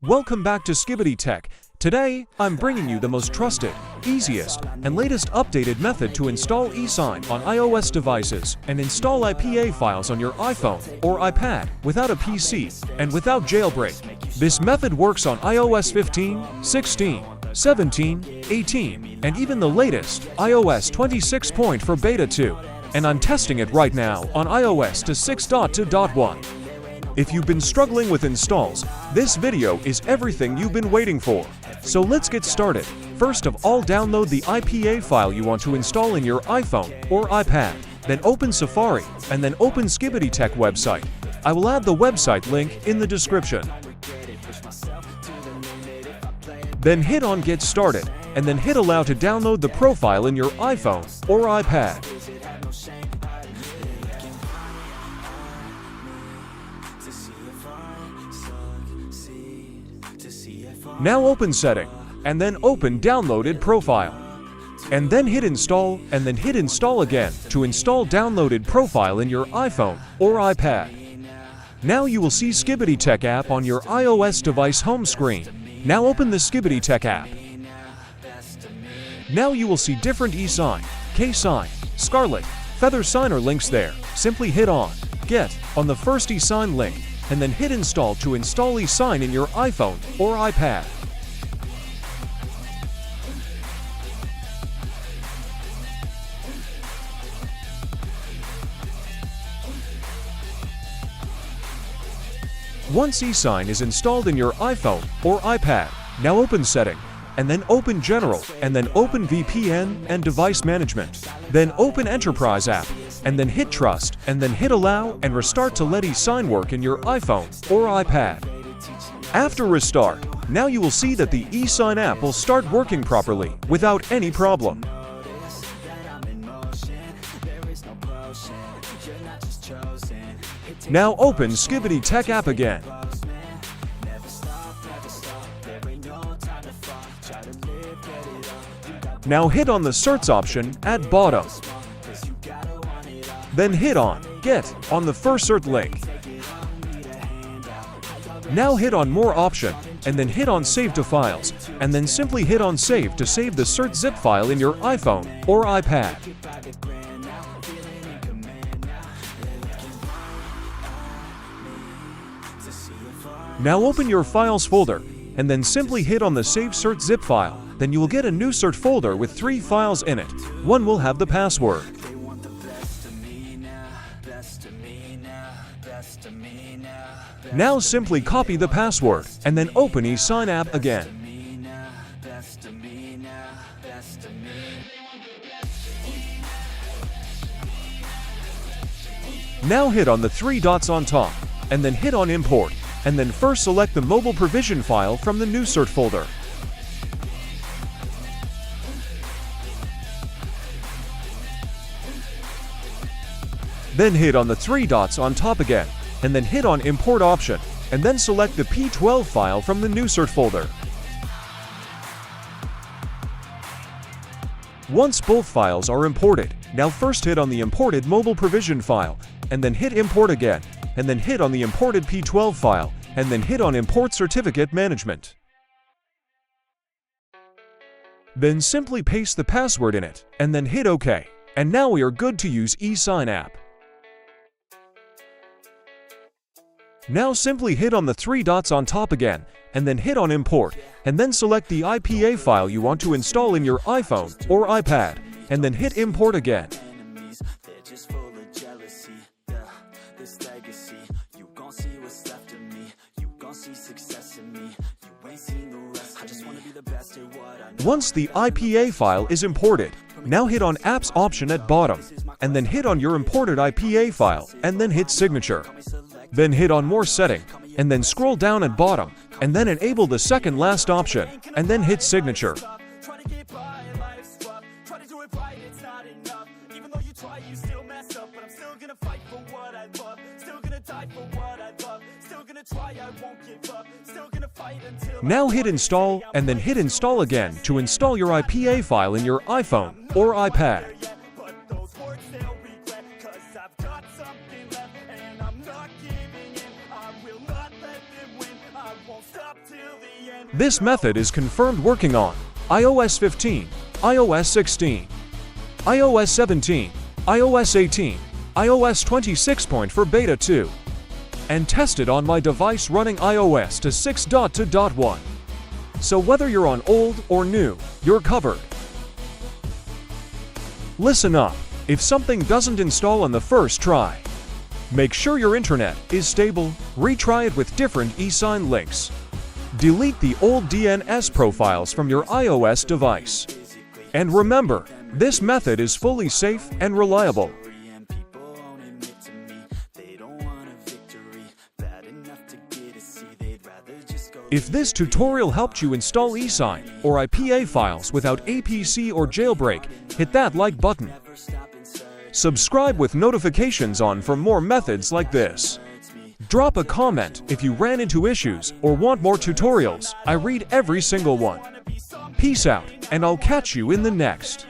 Welcome back to Skibbity Tech. Today, I'm bringing you the most trusted, easiest, and latest updated method to install ESign on iOS devices and install IPA files on your iPhone or iPad without a PC and without jailbreak. This method works on iOS 15, 16, 17, 18, and even the latest, iOS 26 for Beta 2. And I'm testing it right now on iOS to 6.2.1. If you've been struggling with installs, this video is everything you've been waiting for. So let's get started. First of all, download the IPA file you want to install in your iPhone or iPad. Then open Safari, and then open Skibbity Tech website. I will add the website link in the description. Then hit on Get Started, and then hit Allow to download the profile in your iPhone or iPad. Now open Setting, and then open Downloaded Profile. And then hit Install, and then hit Install again to install Downloaded Profile in your iPhone or iPad. Now you will see Skibbity Tech app on your iOS device home screen. Now open the Skibbity Tech app. Now you will see different eSign, K-Sign, Scarlet, Feather Signer links there. Simply hit on Get on the first eSign link, and then hit Install to install eSign in your iPhone or iPad. Once eSign is installed in your iPhone or iPad, now open Setting, and then open General, and then open VPN and Device Management. Then open Enterprise app, and then hit Trust, and then hit Allow and restart to let eSign work in your iPhone or iPad. After restart, now you will see that the eSign app will start working properly without any problem. Now open Skibbity Tech app again. Now hit on the search option at bottom. Then hit on Get on the first search link. Now hit on More option, and then hit on Save to Files, and then simply hit on Save to save the search zip file in your iPhone or iPad. Now open your Files folder, and then simply hit on the Save Search zip file. Then you will get a new search folder with 3 files in it. One will have the password. Now simply copy the password, and then open eSign app again. Now hit on the 3 dots on top, and then hit on Import, and then first select the mobile provision file from the new search folder. Then hit on the 3 dots on top again, and then hit on Import option, and then select the P12 file from the new search folder. Once both files are imported, now first hit on the imported mobile provision file, and then hit Import again, and then hit on the imported P12 file, and then hit on Import Certificate Management. Then simply paste the password in it, and then hit OK. And now we are good to use eSign app. Now simply hit on the 3 dots on top again, and then hit on Import, and then select the IPA file you want to install in your iPhone or iPad, and then hit Import again. Once the IPA file is imported, now hit on Apps option at bottom, and then hit on your imported IPA file, and then hit Signature. Then hit on More Setting, and then scroll down at bottom, and then enable the second last option, and then hit Signature. Now hit Install, and then hit Install again to install your IPA file in your iPhone or iPad. This method is confirmed working on iOS 15, iOS 16, iOS 17, iOS 18, iOS 26 for Beta 2, and tested on my device running iOS to 6.2.1. So whether you're on old or new, you're covered. Listen up. If something doesn't install on the first try, make sure your internet is stable, retry it with different ESign links. Delete the old DNS profiles from your iOS device. And remember, this method is fully safe and reliable. If this tutorial helped you install ESign or IPA files without APC or jailbreak, hit that like button. Subscribe with notifications on for more methods like this. Drop a comment if you ran into issues or want more tutorials. I read every single one. Peace out, and I'll catch you in the next.